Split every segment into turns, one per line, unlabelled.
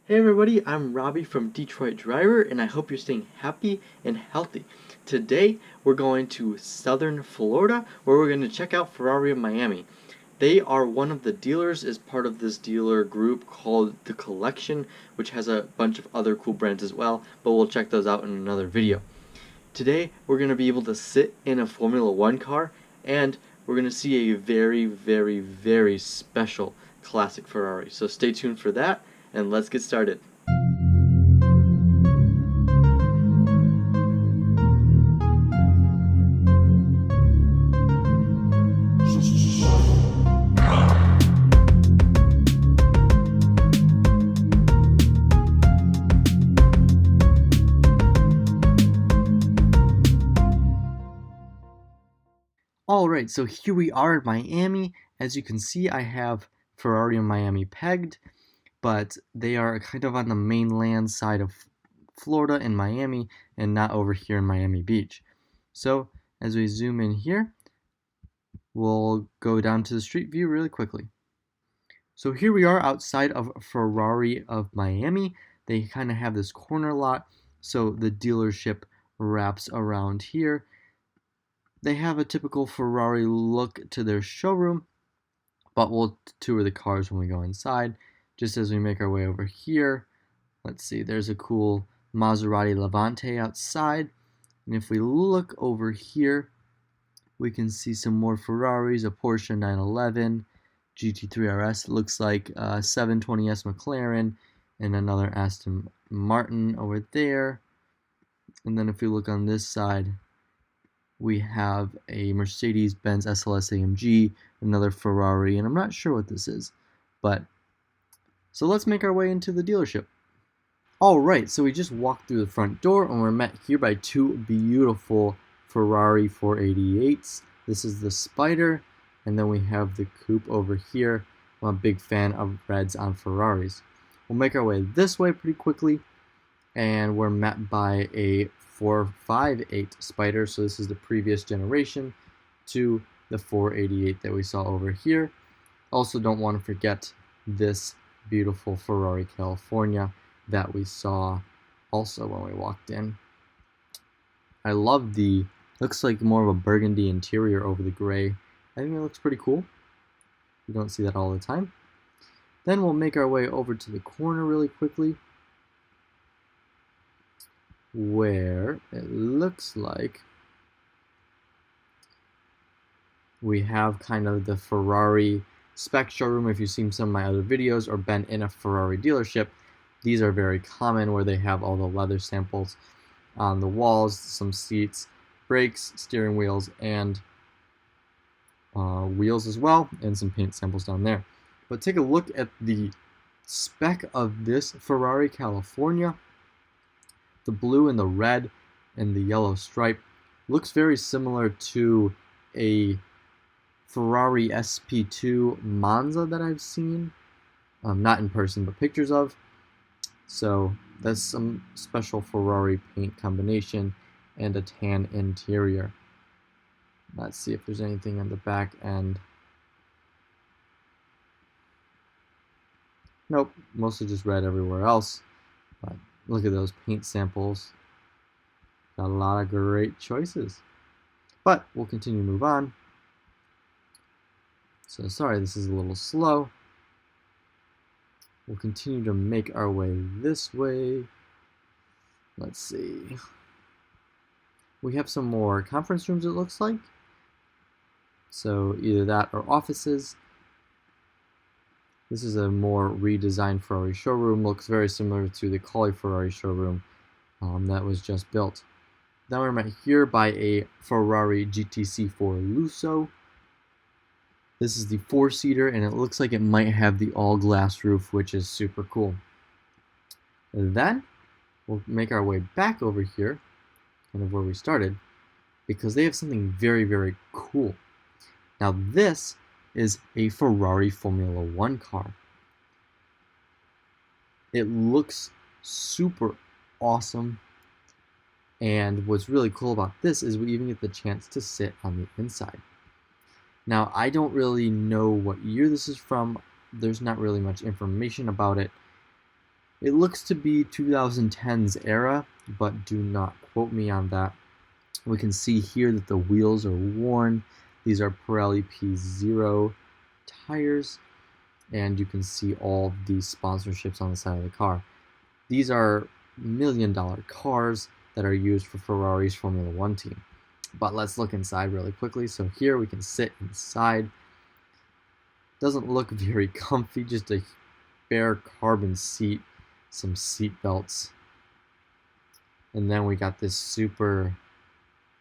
Hey everybody, I'm Robbie from Detroit Driver, and I hope you're staying happy and healthy. Today, we're going to Southern Florida, where we're going to check out Ferrari of Miami. They are one of the dealers as part of this dealer group called The Collection, which has a bunch of other cool brands as well, but we'll check those out in another video. Today, we're going to be able to sit in a Formula One car, and we're going to see a very, very, very special classic Ferrari. So stay tuned for that, and let's get started. Alright, so here we are in Miami. As you can see, I have Ferrari of Miami pegged, but they are kind of on the mainland side of Florida in Miami and not over here in Miami Beach. So as we zoom in here, we'll go down to the street view really quickly. So here we are outside of Ferrari of Miami. They kind of have this corner lot, so the dealership wraps around here. They have a typical Ferrari look to their showroom, but we'll tour the cars when we go inside. Just as we make our way over here, let's see, there's a cool Maserati Levante outside. And if we look over here, we can see some more Ferraris, a Porsche 911, GT3 RS, looks like a 720S McLaren, and another Aston Martin over there. And then if we look on this side, we have a Mercedes-Benz SLS AMG, another Ferrari, and I'm not sure what this is, but so let's make our way into the dealership. Alright, so we just walked through the front door and we're met here by two beautiful Ferrari 488s. This is the Spider, and then we have the Coupe over here. I'm a big fan of reds on Ferraris. We'll make our way this way pretty quickly, and we're met by a 458 Spider, so this is the previous generation to the 488 that we saw over here. Also, don't want to forget this beautiful Ferrari California that we saw also when we walked in. I love the, looks like more of a burgundy interior over the gray. I think it looks pretty cool. You don't see that all the time. Then we'll make our way over to the corner really quickly, where it looks like we have kind of the Ferrari spec showroom. If you've seen some of my other videos or been in a Ferrari dealership, these are very common, where they have all the leather samples on the walls, some seats, brakes, steering wheels, and wheels as well, and some paint samples down there. But take a look at the spec of this Ferrari California. The blue and the red and the yellow stripe looks very similar to a Ferrari SP2 Monza that I've seen, not in person, but pictures of. So that's some special Ferrari paint combination and a tan interior. Let's see if there's anything on the back end. Nope, mostly just red everywhere else. But look at those paint samples. Got a lot of great choices. But we'll continue to move on. So sorry, this is a little slow. We'll continue to make our way this way. Let's see. We have some more conference rooms, it looks like. So either that or offices. This is a more redesigned Ferrari showroom. Looks very similar to the Colli Ferrari showroom that was just built. Then we're met here by a Ferrari GT4 Lusso. This is the 4-seater, and it looks like it might have the all-glass roof, which is super cool. Then we'll make our way back over here, kind of where we started, because they have something very, very cool. Now this is a Ferrari Formula One car. It looks super awesome, and what's really cool about this is we even get the chance to sit on the inside. Now, I don't really know what year this is from. There's not really much information about it, It looks to be 2010's era, but do not quote me on that. We can see here that the wheels are worn. These are Pirelli P0 tires, and you can see all these sponsorships on the side of the car. These are million-dollar cars that are used for Ferrari's Formula One team. But let's look inside really quickly. So here we can sit inside. Doesn't look very comfy, just a bare carbon seat, some seat belts. And then we got this super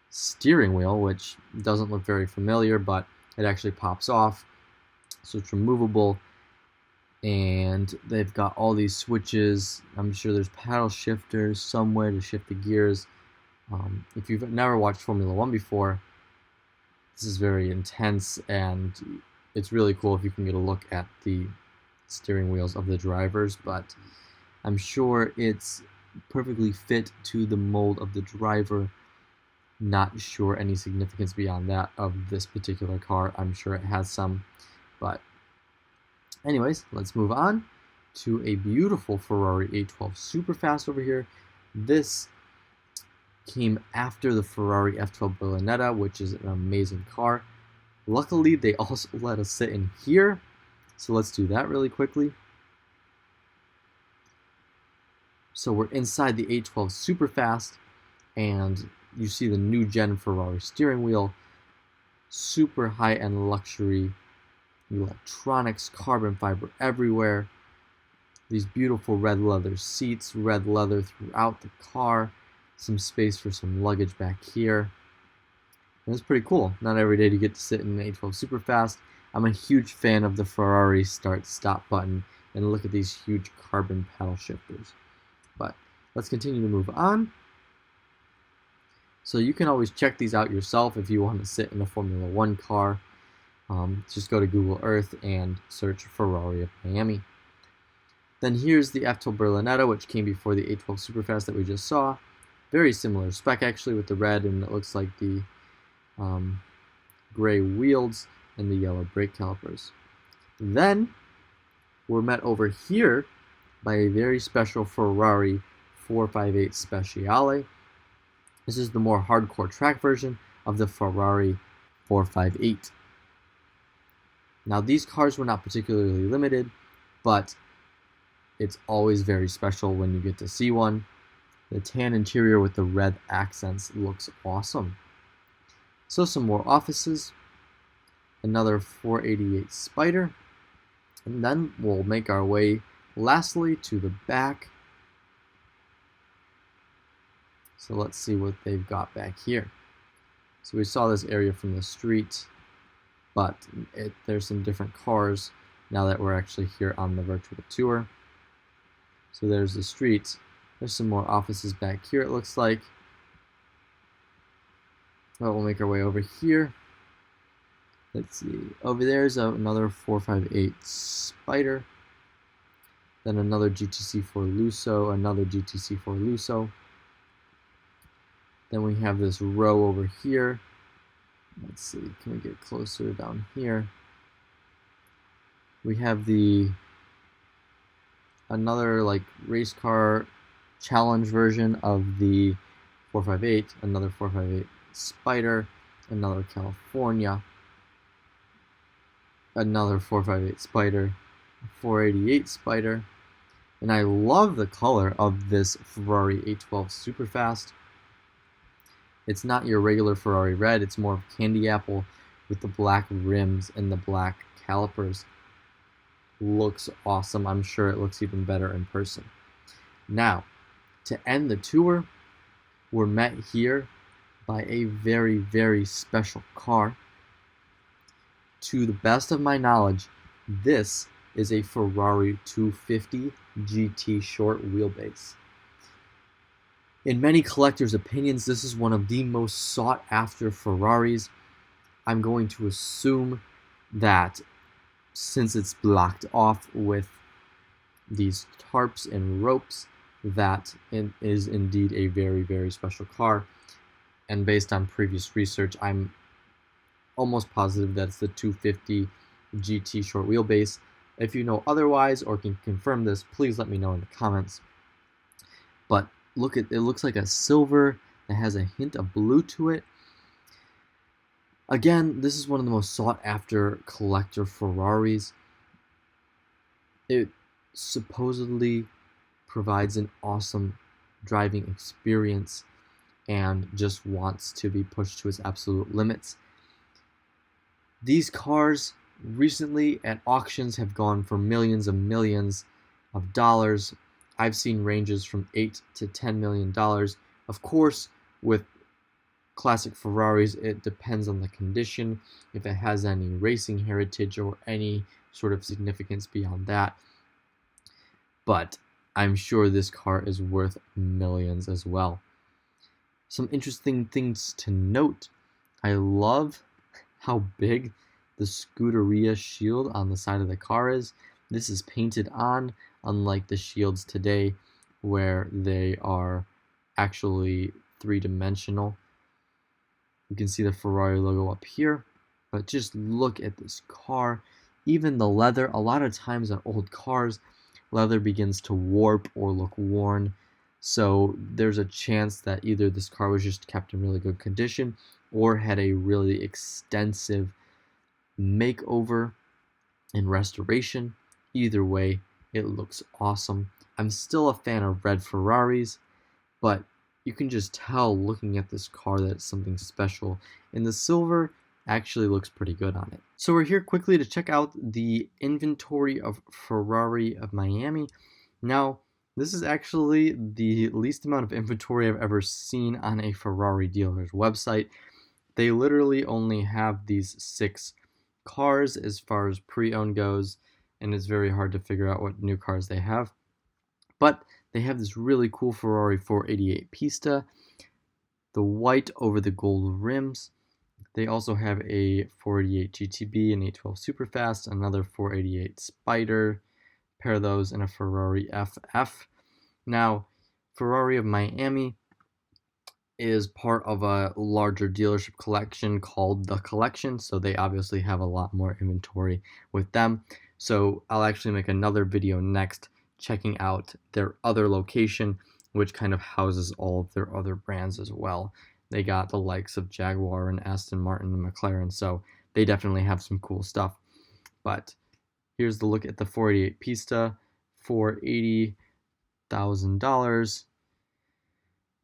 steering wheel, which doesn't look very familiar, but it actually pops off. So it's removable. And they've got all these switches. I'm sure there's paddle shifters somewhere to shift the gears. If you've never watched Formula One before, this is very intense, and it's really cool if you can get a look at the steering wheels of the drivers, but I'm sure it's perfectly fit to the mold of the driver. Not sure any significance beyond that of this particular car. I'm sure it has some, but anyways, let's move on to a beautiful Ferrari 812 Superfast over here. This came after the Ferrari F12 Berlinetta, which is an amazing car. Luckily, they also let us sit in here, so let's do that really quickly. So we're inside the 812 Superfast, and you see the new gen Ferrari steering wheel, super high-end luxury electronics, carbon fiber everywhere, these beautiful red leather seats, red leather throughout the car, some space for some luggage back here. And it's pretty cool. Not every day do you get to sit in an 812 Superfast. I'm a huge fan of the Ferrari start-stop button, and look at these huge carbon paddle shifters. But let's continue to move on. So you can always check these out yourself if you want to sit in a Formula One car. Just go to Google Earth and search Ferrari of Miami. Then here's the F12 Berlinetta, which came before the 812 Superfast that we just saw. Very similar spec actually, with the red, and it looks like the gray wheels and the yellow brake calipers. Then we're met over here by a very special Ferrari 458 Speciale. This is the more hardcore track version of the Ferrari 458. Now, these cars were not particularly limited, but it's always very special when you get to see one. The tan interior with the red accents looks awesome. So some more offices, another 488 Spider, and then we'll make our way lastly to the back. So let's see what they've got back here. So we saw this area from the street, but there's some different cars now that we're actually here on the virtual tour. So there's the street. There's some more offices back here, it looks like. Well, we'll make our way over here. Let's see. Over there's another 458 Spider. Then another GTC4 Lusso, another GTC4 Lusso. Then we have this row over here. Let's see, can we get closer down here? We have another like race car challenge version of the 458, another 458 Spider, another California, another 458 Spider, 488 Spider, and I love the color of this Ferrari 812 Superfast. It's not your regular Ferrari red, it's more of candy apple with the black rims and the black calipers. Looks awesome. I'm sure it looks even better in person. Now, to end the tour, we're met here by a very, very special car. To the best of my knowledge, this is a Ferrari 250 GT short wheelbase. In many collectors' opinions, this is one of the most sought after Ferraris. I'm going to assume that since it's blocked off with these tarps and ropes, that it is indeed a very, very special car. And based on previous research, I'm almost positive that it's the 250 GT short wheelbase. If you know otherwise or can confirm this, please let me know in the comments. But look at it, looks like a silver that has a hint of blue to it. Again, this is one of the most sought after collector Ferraris. It supposedly provides an awesome driving experience and just wants to be pushed to its absolute limits. These cars recently at auctions have gone for millions and millions of dollars. I've seen ranges from $8 to $10 million. Of course, with classic Ferraris, it depends on the condition, if it has any racing heritage or any sort of significance beyond that. But I'm sure this car is worth millions as well. Some interesting things to note. I love how big the Scuderia shield on the side of the car is. This is painted on, unlike the shields today where they are actually three-dimensional. You can see the Ferrari logo up here, but just look at this car. Even the leather, a lot of times on old cars, leather begins to warp or look worn. So there's a chance that either this car was just kept in really good condition or had a really extensive makeover and restoration. Either way, it looks awesome. I'm still a fan of red Ferraris, but you can just tell looking at this car that it's something special. And the silver actually looks pretty good on it. So we're here quickly to check out the inventory of Ferrari of Miami. Now, this is actually the least amount of inventory I've ever seen on a Ferrari dealer's website. They literally only have these 6 cars as far as pre-owned goes, and it's very hard to figure out what new cars they have. But they have this really cool Ferrari 488 Pista, the white over the gold rims. They also have a 488 GTB, an 812 Superfast, another 488 Spider, pair of those, and a Ferrari FF. Now, Ferrari of Miami is part of a larger dealership collection called The Collection, so they obviously have a lot more inventory with them. So I'll actually make another video next checking out their other location, which kind of houses all of their other brands as well. They got the likes of Jaguar and Aston Martin and McLaren, so they definitely have some cool stuff. But here's the look at the 488 Pista for $80,000.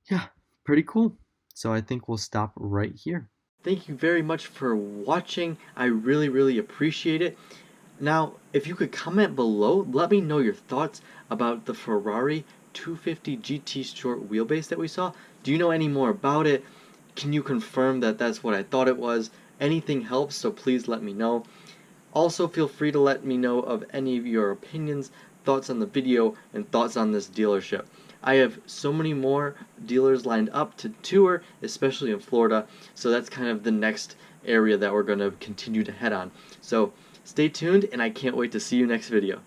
Yeah, pretty cool. So I think we'll stop right here. Thank you very much for watching. I really appreciate it. Now, if you could comment below, let me know your thoughts about the Ferrari 250 GT short wheelbase that we saw. Do you know any more about it? Can you confirm that that's what I thought it was? Anything helps, so please let me know. Also, feel free to let me know of any of your opinions, thoughts on the video, and thoughts on this dealership. I have so many more dealers lined up to tour, especially in Florida, so that's kind of the next area that we're going to continue to head on. So stay tuned, and I can't wait to see you next video.